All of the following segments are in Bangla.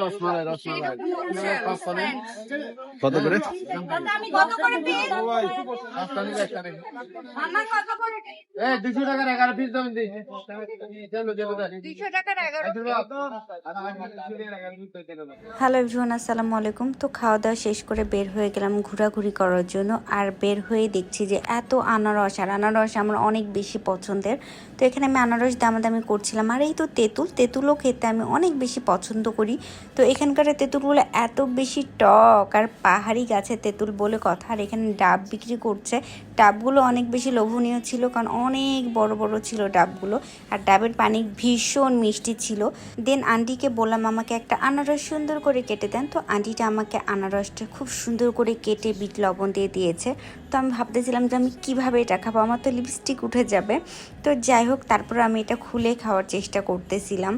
রসমালাই রসমালাই কত করে? আমি কত করে পিস? এই 200 টাকার 11 পিস দাম দিই। চলো চলো 200 টাকার 11 হ্যালো এভরিওয়ান, আসসালামু আলাইকুম। তো খাওয়া দাওয়া শেষ করে বের হয়ে গেলাম ঘোরাঘুরি করার জন্য। আর বের হয়ে দেখছি যে এত আনারস, আর আনারস আমার অনেক বেশি পছন্দের। তো এখানে আমি আনারস দামাদামি করছিলাম। আর এই তো তেঁতুলও খেতে আমি অনেক বেশি পছন্দ করি। তো এখানকার তেঁতুলগুলো এত বেশি টক, আর পাহাড়ি গাছের তেঁতুল বলে কথা। আর এখানে ডাব বিক্রি করছে। ডাবগুলো অনেক বেশি লোভনীয় ছিল, কারণ অনেক বড় বড় ছিল ডাবগুলো। আর ডাবের পানি ভীষণ মিষ্টি ছিল। দেন আন্টিকে বললাম আমাকে একটা আনারস সুন্দর করে কেটে দেন। তো আন্টিটা আমাকে আনারসটা খুব সুন্দর করে কেটে বিট লবণ দিয়ে দিয়েছে। তো আমি ভাবতেছিলাম যে আমি কীভাবে এটা খাবো, আমার তো লিপস্টিক উঠে যাবে। তো যাই হোক, তারপর আমি এটা খুলে খাওয়ার চেষ্টা করতেছিলাম।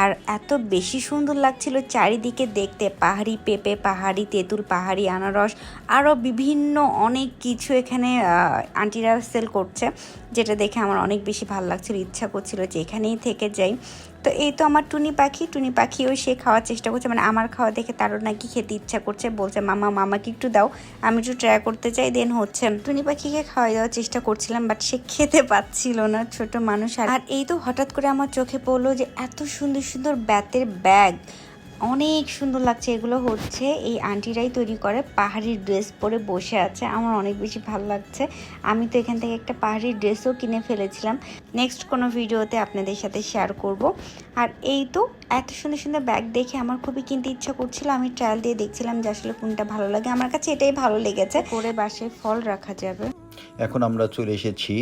আর এত বেশি সুন্দর লাগছিল চারিদিকে দেখতে, পাহাড়ি পেঁপে, পাহাড়ি তেঁতুল, পাহাড়ি আনারস, আরও বিভিন্ন অনেক কিছু এখানে আন্টিরা সেল করছে, যেটা দেখে আমার অনেক বেশি ভালো লাগছিল। ইচ্ছা করছিল যে এখানেই থেকে যাই। তো এই তো আমার টুনি পাখিও সে খাওয়ার চেষ্টা করছে, মানে আমার খাওয়া দেখে তারও নাকি খেতে ইচ্ছা করছে। বলছে মামাকে একটু দাও, আমি একটু ট্রাই করতে চাই। দেন হচ্ছে টুনি পাখিকে খাওয়াই দেওয়ার চেষ্টা করছিলাম, বাট সে খেতে পাচ্ছিল না, ছোট মানুষ। আর এই তো হঠাৎ করে আমার চোখে পড়লো যে এত সুন্দর সুন্দর বেতের ব্যাগ, অনেক সুন্দর লাগছে। এগুলো হচ্ছে এই আন্টিরাই তৈরি করে, পাহাড়ি ড্রেস পরে বসে আছে। আমার অনেক বেশি ভালো লাগছে। আমি তো এখান থেকে একটা পাহাড়ি ড্রেসও কিনে ফেলেছিলাম, নেক্সট কোনো ভিডিওতে আপনাদের সাথে শেয়ার করব। আর এই তো এত সুন্দর সুন্দর ব্যাগ দেখে আমার খুবই কিনতে ইচ্ছা করছিল। আমি ট্রায়াল দিয়ে দেখছিলাম যে আসলে কোনটা ভালো লাগে। আমার কাছে এটাই ভালো লেগেছে, করে বাসায় ফল রাখা যাবে। এখন আমরা চলে এসেছি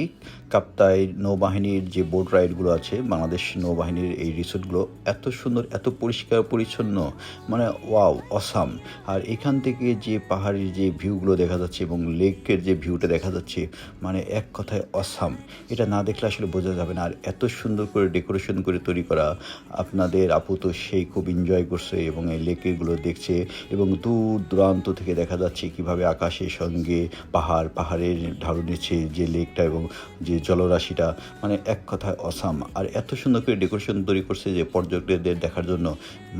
কাপ্তাই নৌবাহিনীর যে বোট রাইডগুলো আছে, বাংলাদেশ নৌবাহিনীর এই রিসোর্টগুলো এত সুন্দর, এত পরিষ্কার পরিচ্ছন্ন, মানে ওয়াও, অসাম। আর এখান থেকে যে পাহাড়ের যে ভিউগুলো দেখা যাচ্ছে এবং লেকের যে ভিউটা দেখা যাচ্ছে, মানে এক কথায় অসাম। এটা না দেখলে আসলে বোঝা যাবে না। আর এত সুন্দর করে ডেকোরেশন করে তৈরি করা, আপনাদের আপু তো সেই খুব এনজয় করছে এবং এই লেকগুলো দেখছে। এবং দূর দূরান্ত থেকে দেখা যাচ্ছে কিভাবে আকাশের সঙ্গে পাহাড়ের ঢালু নিচ্ছে যে লেকটা এবং যে জলরাশিটা, মানে এক কথায় অসাম। আর এত সুন্দর করে ডেকোরেশন তৈরি করছে যে পর্যটকদের দেখার জন্য,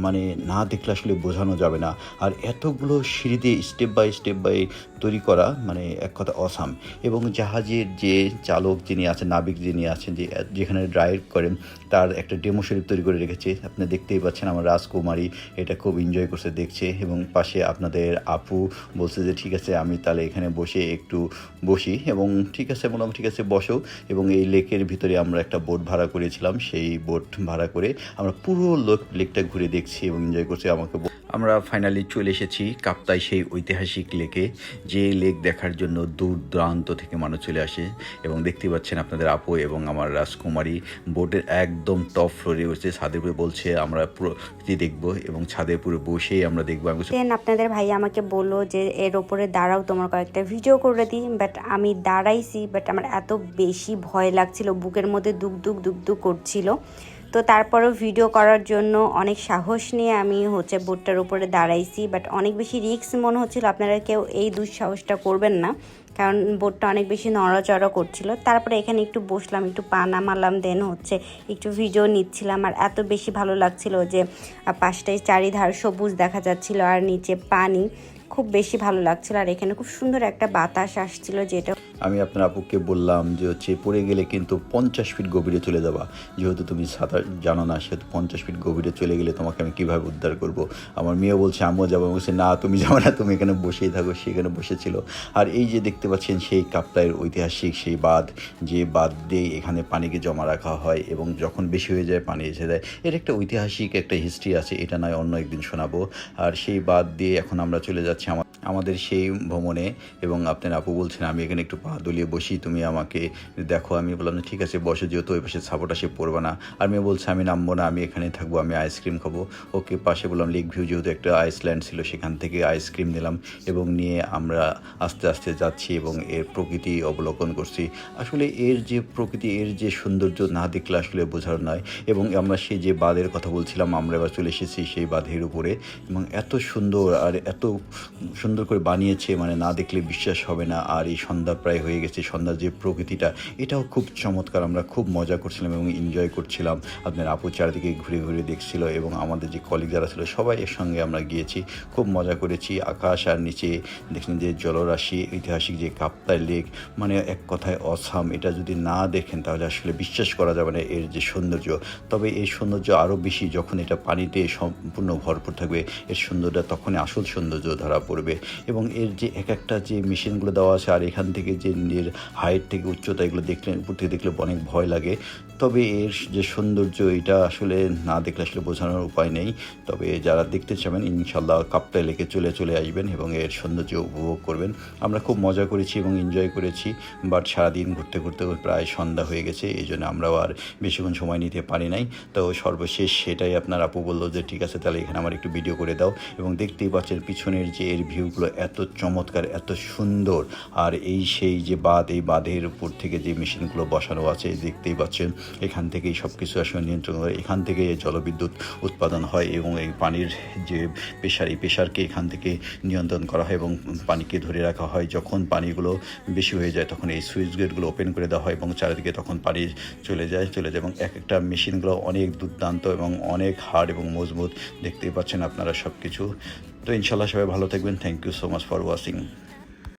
মানে না দেখলে আসলে বোঝানো যাবে না। আর এতগুলো সিঁড়ি দিয়ে স্টেপ বাই তৈরি করা, মানে এক কথা অসাম। এবং জাহাজের যে চালক যিনি আছেন, নাবিক যিনি আছেন, যেখানে ড্রাইভ করেন, তার একটা ডেমো শরীফ তৈরি করে রেখেছে। আপনি দেখতেই পাচ্ছেন আমার রাজকুমারী এটা খুব এনজয় করছে, দেখছে। এবং পাশে আপনাদের আপু বলছে যে ঠিক আছে আমি তাহলে এখানে বসে একটু বসি, এবং ঠিক আছে বললাম ঠিক আছে বসো। এবং এই লেকের ভিতরে আমরা একটা বোট ভাড়া করেছিলাম, সেই বোট ভাড়া করে আমরা পুরো লেকটা ঘুরে দেখছি এবং এনজয় করছি। আমরা ফাইনালি চলে এসেছি কাপ্তাই সেই ঐতিহাসিক লেকে, যে লেক দেখার জন্য দূর দূরান্ত থেকে মানুষ চলে আসে। এবং দেখতে পাচ্ছেন আপনাদের আপু এবং আমার রাজকুমারী বোটের একদম টপ ফ্লোরে বসে ছাদের উপরে বলছে আমরা প্রকৃতি দেখবো, এবং ছাদের উপরে বসেই আমরা দেখবো। দেন আপনাদের ভাই আমাকে বললো যে এর ওপরে দাঁড়াও, তোমার কয়েকটা ভিডিও করে দিই। বাট আমি দাঁড়াইছি, বাট আমার এত বেশি ভয় লাগছিল, বুকের মধ্যে দুক করছিল। তো তারপরও ভিডিও করার জন্য অনেক সাহস নিয়ে আমি বোটটার উপরে দাঁড়াইছি। বাট অনেক বেশি রিস্ক মনে হচ্ছিল, আপনারা কেউ এই দুঃসাহসটা করবেন না, কারণ বোটটা অনেক বেশি নড়াচড়া করছিল। তারপরে এখানে একটু বসলাম, একটু পা নামালাম, দেন একটু ভিডিও নিচ্ছিলাম। আর এত বেশি ভালো লাগছিল যে পাশটায় চারিধার সবুজ দেখা যাচ্ছিল আর নিচে পানি, খুব বেশি ভালো লাগছিল। আর এখানে খুব সুন্দর একটা বাতাস আসছিল, যেটা আমি আপনার আপুকে বললাম যে পড়ে গেলে কিন্তু 50 ফিট গভীরে চলে যাবা, যেহেতু তুমি সাঁতার জানো না, সেহেতু 50 ফিট গভীরে চলে গেলে তোমাকে আমি কীভাবে উদ্ধার করব। আমার মেয়ে বলছে আমিও যাবো, বলছে না তুমি যাবে না, তুমি এখানে বসেই থাকো। সেখানে বসেছিল। আর এই যে দেখতে পাচ্ছেন সেই কাপ্তাইয়ের ঐতিহাসিক সেই বাঁধ, যে বাঁধ দিয়ে এখানে পানিকে জমা রাখা হয় এবং যখন বেশি হয়ে যায় পানি এসে দেয়। এর একটা ঐতিহাসিক একটা হিস্ট্রি আছে, এটা নয় অন্য একদিন শোনাবো। আর সেই বাঁধ দিয়ে এখন আমরা চলে যাচ্ছি আমাদের সেই ভ্রমণে। এবং আপনার আপু বলছেন আমি এখানে একটু পা দলিয়ে বসি, তুমি আমাকে দেখো। আমি বললাম ঠিক আছে বসে, যেহেতু ওই পাশে সাপোর্ট আসে পড়বে না। আর মেয়ে বলছে আমি নামবো না, আমি এখানে থাকবো, আমি আইসক্রিম খাবো। ওকে পাশে বললাম লেক ভিউ, যেহেতু একটা আইসল্যান্ড ছিল, সেখান থেকে আইসক্রিম নিলাম এবং নিয়ে আমরা আস্তে আস্তে যাচ্ছি এবং এর প্রকৃতি অবলোকন করছি। আসলে এর যে প্রকৃতি, এর যে সৌন্দর্য না দেখলে আসলে বোঝার নয়। এবং আমরা সেই যে বাঁধের কথা বলছিলাম, আমরা এবার চলে এসেছি সেই বাঁধের উপরে। এবং এত সুন্দর, আর এত সুন্দর সুন্দর করে বানিয়েছে, মানে না দেখলে বিশ্বাস হবে না। আর এই সন্ধ্যা প্রায় হয়ে গেছে, সন্ধ্যার যে প্রকৃতিটা এটাও খুব চমৎকার, আমরা খুব মজা করছিলাম এবং এনজয় করছিলাম। আপনার আপু চারিদিকে ঘুরে ঘুরে দেখছিল এবং আমাদের যে কলিগ যারা ছিল সবাই এর সঙ্গে আমরা গিয়েছি, খুব মজা করেছি। আকাশ আর নিচে দেখলেন যে জলরাশি, ঐতিহাসিক যে কাপ্তাই লেক, মানে এক কথায় অসাম। এটা যদি না দেখেন তাহলে আসলে বিশ্বাস করা যাবে না এর যে সৌন্দর্য। তবে এই সৌন্দর্য আরও বেশি যখন এটা পানিতে সম্পূর্ণ ভরপুর থাকবে, এর সৌন্দর্যটা তখনই আসল সৌন্দর্য ধরা পড়বে। এবং এর যে এক একটা যে মেশিনগুলো দেওয়া আছে আর এখান থেকে যে এর হাইট থেকে উচ্চতা এগুলো দেখলে, উপর থেকে দেখলে অনেক ভয় লাগে। তবে এর যে সৌন্দর্য এটা আসলে না দেখলে আসলে বোঝানোর উপায় নেই। তবে যারা দেখতে চাবেন ইনশাল্লাহ কাপ্তাই লেকে চলে আসবেন এবং এর সৌন্দর্য উপভোগ করবেন। আমরা খুব মজা করেছি এবং এনজয় করেছি, বাট সারাদিন ঘুরতে ঘুরতে প্রায় সন্ধ্যা হয়ে গেছে, এই জন্য আমরাও আর বেশিক্ষণ সময় নিতে পারি নাই। তো সর্বশেষ সেটাই আপনার আপু বললো যে ঠিক আছে তাহলে এখানে আমার একটু ভিডিও করে দাও। এবং দেখতেই পাচ্ছেন পিছনের যে এর ভিউগুলো এত চমৎকার, এত সুন্দর। আর এই সেই যে বাঁধ, এই বাঁধের উপর থেকে যে মেশিনগুলো বসানো আছে দেখতেই পাচ্ছেন, এখান থেকেই সব কিছু আসলে নিয়ন্ত্রণ করে, এখান থেকে জলবিদ্যুৎ উৎপাদন হয় এবং এই পানির যে প্রেশার, এই প্রেশারকে এখান থেকে নিয়ন্ত্রণ করা হয় এবং পানিকে ধরে রাখা হয়। যখন পানিগুলো বেশি হয়ে যায় তখন এই সুইচ গেটগুলো ওপেন করে দেওয়া হয় এবং চারিদিকে তখন পানি চলে যায় এবং এক একটা মেশিনগুলো অনেক দুর্দান্ত এবং অনেক হার্ড এবং মজবুত। দেখতেই পাচ্ছেন আপনারা সব কিছু। তো ইনশাল্লাহ সবাই ভালো থাকবেন। Thank you so much for watching.